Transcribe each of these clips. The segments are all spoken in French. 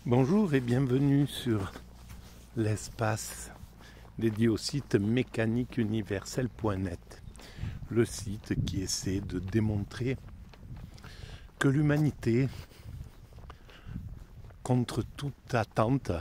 Bonjour et bienvenue sur l'espace dédié au site mécaniqueuniverselle.net, le site qui essaie de démontrer que l'humanité, contre toute attente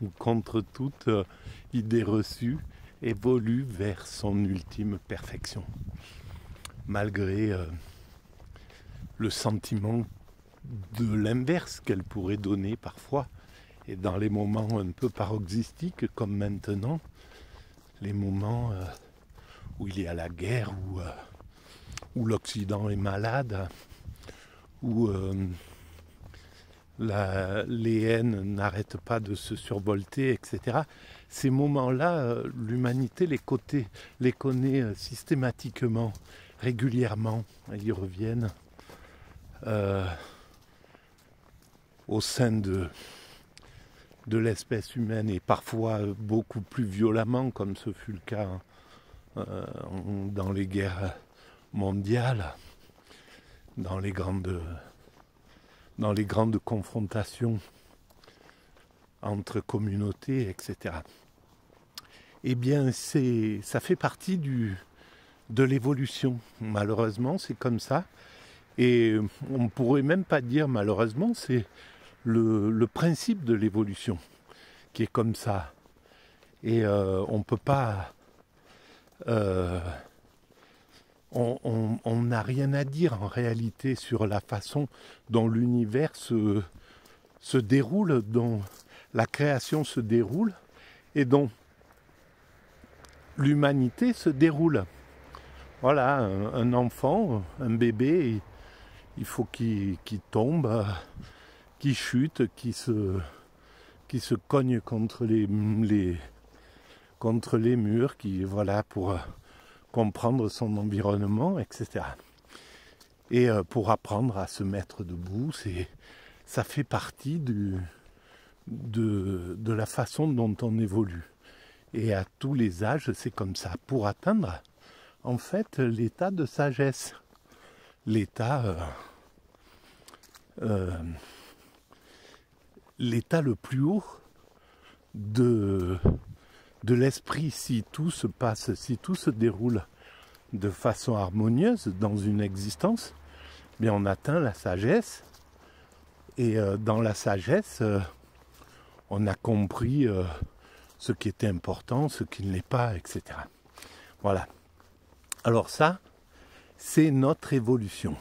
ou contre toute idée reçue, évolue vers son ultime perfection, malgré le sentiment de l'inverse qu'elle pourrait donner parfois, et dans les moments un peu paroxystiques comme maintenant, les moments où il y a la guerre, où l'Occident est malade, où les haines n'arrêtent pas de se survolter, etc. Ces moments-là, l'humanité les connaît systématiquement, régulièrement, elles y reviennent. Au sein de l'espèce humaine, et parfois beaucoup plus violemment, comme ce fut le cas dans les guerres mondiales, dans les grandes confrontations entre communautés, etc. Eh bien, ça fait partie de l'évolution. Malheureusement, c'est comme ça. Et on ne pourrait même pas dire malheureusement, c'est le principe de l'évolution qui est comme ça. Et on ne peut pas... on n'a rien à dire en réalité sur la façon dont l'univers se déroule, dont la création se déroule et dont l'humanité se déroule. Voilà, un enfant, un bébé, il faut qu'il tombe, qui chute, qui se cogne contre les murs, voilà, pour comprendre son environnement, etc. Et pour apprendre à se mettre debout, ça fait partie de la façon dont on évolue. Et à tous les âges, c'est comme ça. Pour atteindre, en fait, l'état de sagesse, l'état le plus haut de l'esprit, si tout se passe, si tout se déroule de façon harmonieuse dans une existence, bien on atteint la sagesse, et dans la sagesse, on a compris ce qui était important, ce qui ne l'est pas, etc. Voilà. Alors ça, c'est notre évolution.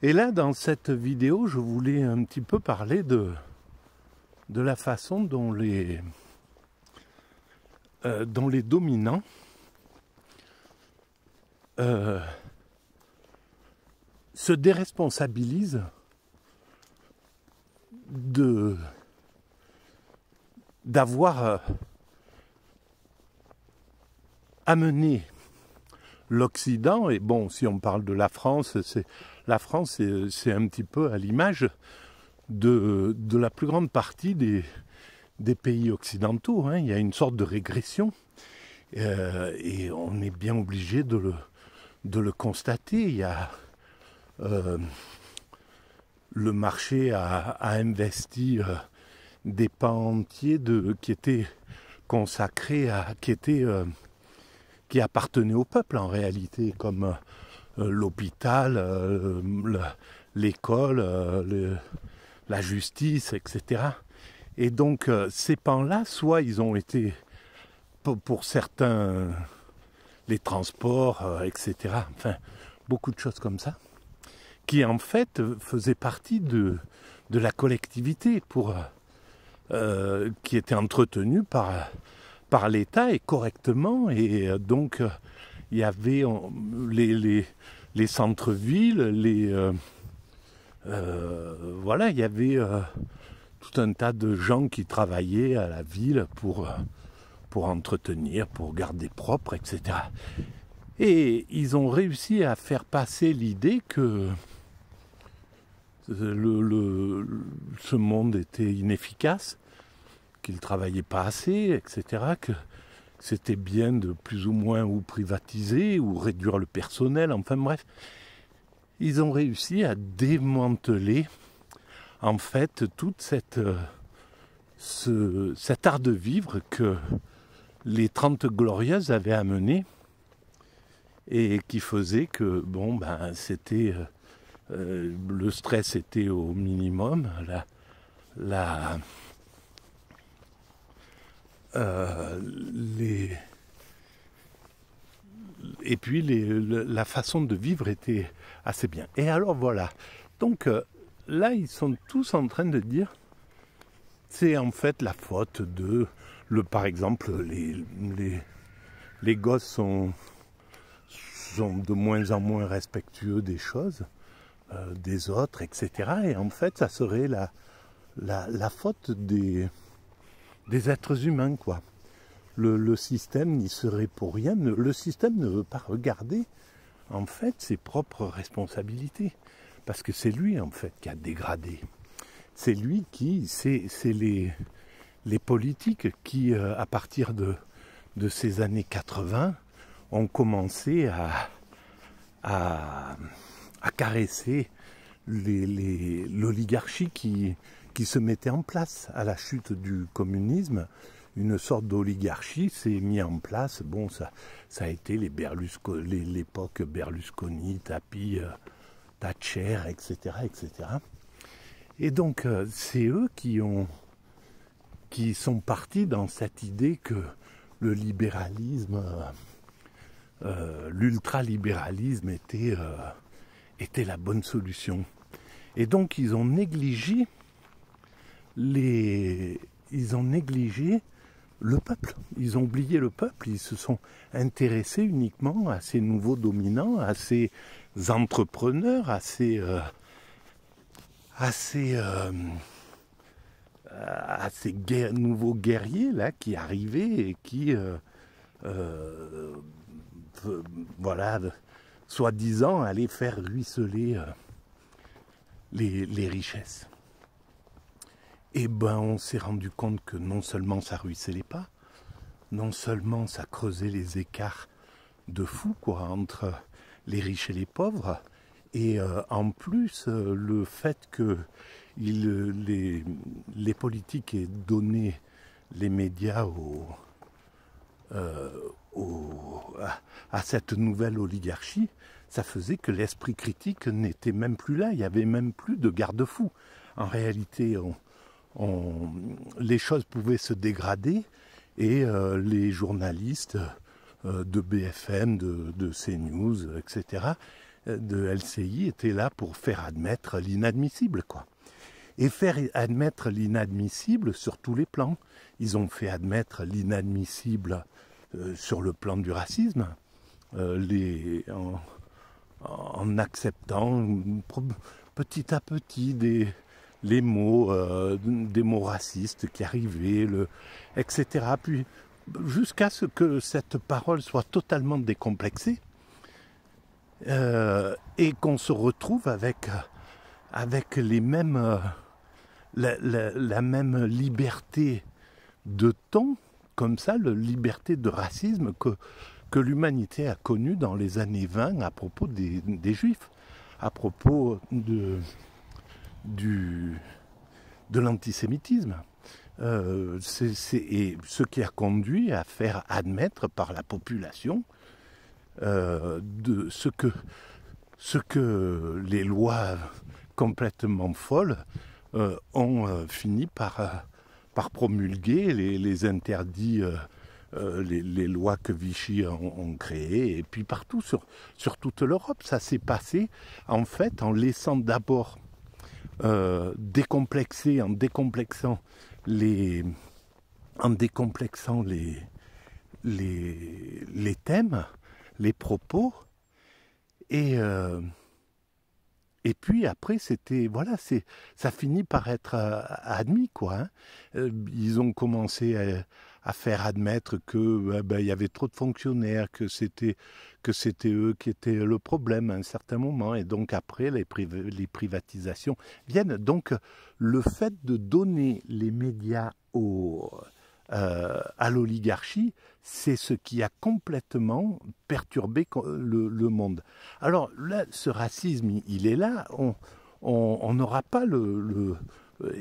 Et là, dans cette vidéo, je voulais un petit peu parler de la façon dont les dominants se déresponsabilisent d'avoir amené l'Occident, et bon, si on parle de la France, c'est un petit peu à l'image de la plus grande partie des pays occidentaux, hein. Il y a une sorte de régression, et on est bien obligé de le constater. Il y a le marché a investi des pans entiers qui étaient consacrés qui appartenaient au peuple en réalité, comme l'hôpital, l'école, la justice, etc. Et donc ces pans-là, soit ils ont été, pour certains, les transports, etc. Enfin, beaucoup de choses comme ça, qui en fait faisaient partie de la collectivité, qui était entretenue par l'État et correctement. Et donc il y avait les centres-villes, voilà, il y avait tout un tas de gens qui travaillaient à la ville pour entretenir, pour garder propre, etc. Et ils ont réussi à faire passer l'idée que ce monde était inefficace, qu'il ne travaillait pas assez, etc., que c'était bien de plus ou moins ou privatiser ou réduire le personnel, enfin bref. Ils ont réussi à démanteler en fait toute cet art de vivre que les 30 Glorieuses avaient amené et qui faisait que bon ben c'était le stress était au minimum, et puis la façon de vivre était assez bien. Et alors voilà, donc là ils sont tous en train de dire c'est en fait la faute de par exemple les gosses sont de moins en moins respectueux des choses, des autres, etc. Et en fait ça serait la faute des êtres humains, quoi. Le système n'y serait pour rien. Le système ne veut pas regarder, en fait, ses propres responsabilités. Parce que c'est lui, en fait, qui a dégradé. C'est lui qui... C'est les politiques qui, à partir de ces années 80, ont commencé à caresser l'oligarchie qui se mettait en place à la chute du communisme. Une sorte d'oligarchie s'est mise en place. Bon, ça a été l'époque Berlusconi, Tapi, Thatcher, etc., etc. Et donc, c'est eux qui sont partis dans cette idée que le libéralisme, l'ultralibéralisme était la bonne solution. Et donc, ils ont négligé le peuple. Ils ont oublié le peuple, ils se sont intéressés uniquement à ces nouveaux dominants, à ces entrepreneurs, à ces nouveaux guerriers là qui arrivaient et qui voilà, soi-disant allaient faire ruisseler les richesses. Et ben on s'est rendu compte que non seulement ça ruisselait pas, non seulement ça creusait les écarts de fou quoi entre les riches et les pauvres, et en plus le fait que les politiques aient donné les médias à cette nouvelle oligarchie, ça faisait que l'esprit critique n'était même plus là, il n'y avait même plus de garde-fous. En réalité, les choses pouvaient se dégrader et les journalistes de BFM, de CNews, etc., de LCI étaient là pour faire admettre l'inadmissible, quoi. Et faire admettre l'inadmissible sur tous les plans. Ils ont fait admettre l'inadmissible sur le plan du racisme, en acceptant petit à petit les mots, des mots racistes qui arrivaient, etc. Puis jusqu'à ce que cette parole soit totalement décomplexée et qu'on se retrouve avec les mêmes, la même liberté de ton, comme ça, la liberté de racisme que l'humanité a connue dans les années 20 à propos des Juifs, à propos de l'antisémitisme. Et ce qui a conduit à faire admettre par la population de ce que les lois complètement folles ont fini par promulguer, les interdits, les lois que Vichy ont créées, et puis partout sur toute l'Europe. Ça s'est passé en fait en laissant d'abord en décomplexant les thèmes, les propos, et puis après c'était voilà, ça finit par être admis, quoi. Ils ont commencé à faire admettre que il y avait trop de fonctionnaires, que c'était eux qui étaient le problème à un certain moment, et donc après les privatisations viennent. Donc le fait de donner les médias à l'oligarchie, c'est ce qui a complètement perturbé le monde. Alors là, ce racisme, il est là. on n'aura pas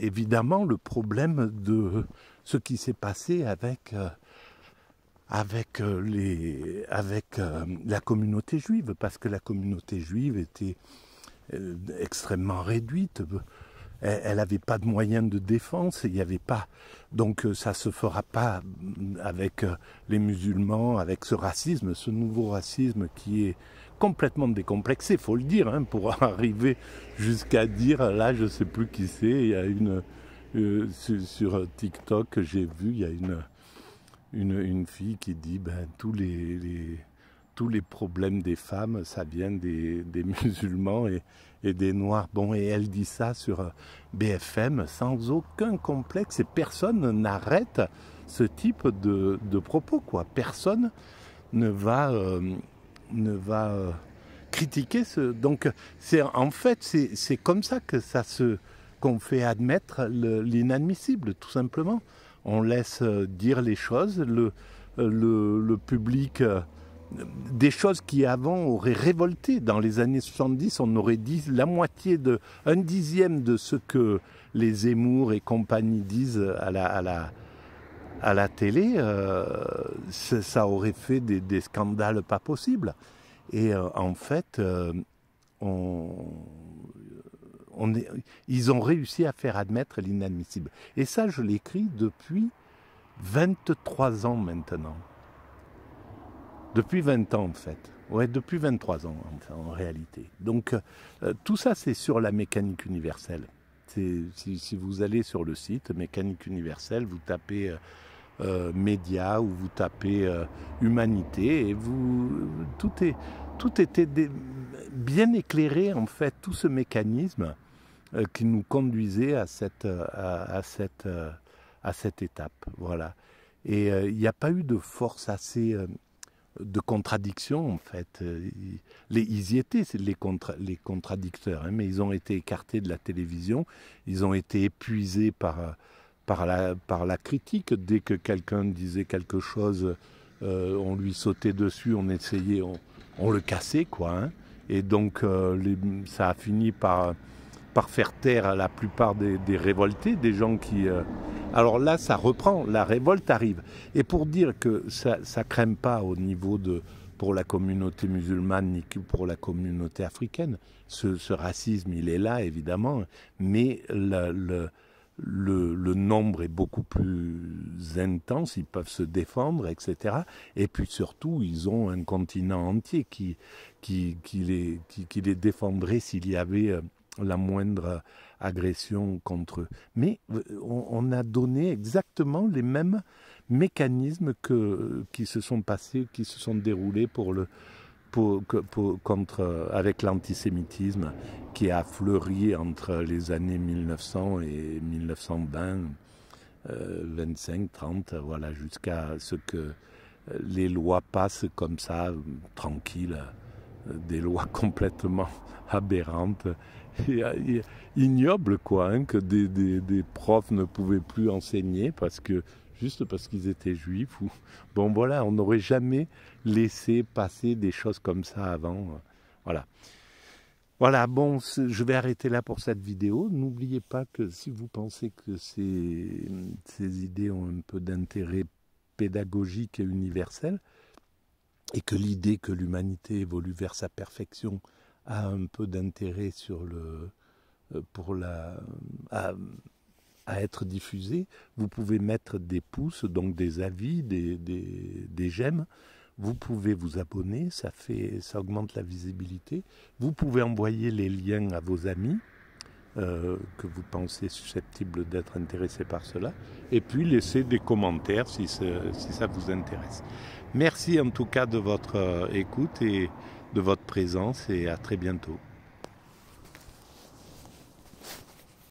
évidemment le problème de ce qui s'est passé avec la communauté juive, parce que la communauté juive était extrêmement réduite. Elle n'avait pas de moyens de défense, il n'y avait pas. Donc ça ne se fera pas avec les musulmans, avec ce racisme, ce nouveau racisme qui est complètement décomplexé, il faut le dire, hein, pour arriver jusqu'à dire, là je ne sais plus qui c'est, il y a sur TikTok que j'ai vu, il y a une fille qui dit tous les problèmes des femmes, ça vient des musulmans et des noirs. Bon, et elle dit ça sur BFM sans aucun complexe et personne n'arrête ce type de propos, quoi. Personne ne va critiquer ce. Donc, en fait, c'est comme ça que qu'on fait admettre l'inadmissible, tout simplement. On laisse dire les choses, le public, des choses qui avant auraient révolté. Dans les années 70, on aurait dit la moitié, un dixième de ce que les Zemmour et compagnie disent à la télé, ça aurait fait des scandales pas possibles. Et en fait, ils ont réussi à faire admettre l'inadmissible. Et ça, je l'écris depuis 23 ans maintenant. Depuis 20 ans, en fait. Ouais, depuis 23 ans, en réalité. Donc, tout ça, c'est sur la mécanique universelle. Si vous allez sur le site Mécanique universelle, vous tapez médias ou vous tapez humanité, et tout était bien éclairé, en fait, tout ce mécanisme qui nous conduisait à cette étape. Voilà. Et il n'y a pas eu de force assez de contradiction, en fait. Ils y étaient, les contradicteurs, hein, mais ils ont été écartés de la télévision, ils ont été épuisés par la critique. Dès que quelqu'un disait quelque chose, on lui sautait dessus, on essayait, on le cassait, quoi. Hein. Et donc, ça a fini par faire taire la plupart des révoltés, des gens qui... Alors là, ça reprend, la révolte arrive. Et pour dire que ça ne crème pas au niveau pour la communauté musulmane ni pour la communauté africaine, ce racisme, il est là, évidemment, mais le nombre est beaucoup plus intense, ils peuvent se défendre, etc. Et puis surtout, ils ont un continent entier qui les défendrait s'il y avait la moindre agression contre eux. Mais on a donné exactement les mêmes mécanismes qui se sont passés, qui se sont déroulés avec l'antisémitisme qui a fleuri entre les années 1900 et 1920, 25, 30, voilà, jusqu'à ce que les lois passent comme ça, tranquilles, des lois complètement aberrantes, et ignobles, quoi, hein, que des profs ne pouvaient plus enseigner juste parce qu'ils étaient juifs. Bon, voilà, on n'aurait jamais laissé passer des choses comme ça avant. Voilà. Voilà, bon, je vais arrêter là pour cette vidéo. N'oubliez pas que si vous pensez que ces idées ont un peu d'intérêt pédagogique et universel, et que l'idée que l'humanité évolue vers sa perfection a un peu d'intérêt à être diffusée, vous pouvez mettre des pouces, donc des avis, des j'aime. Vous pouvez vous abonner, ça augmente la visibilité. Vous pouvez envoyer les liens à vos amis que vous pensez susceptibles d'être intéressés par cela. Et puis laissez des commentaires si ça vous intéresse. Merci en tout cas de votre écoute et de votre présence, et à très bientôt.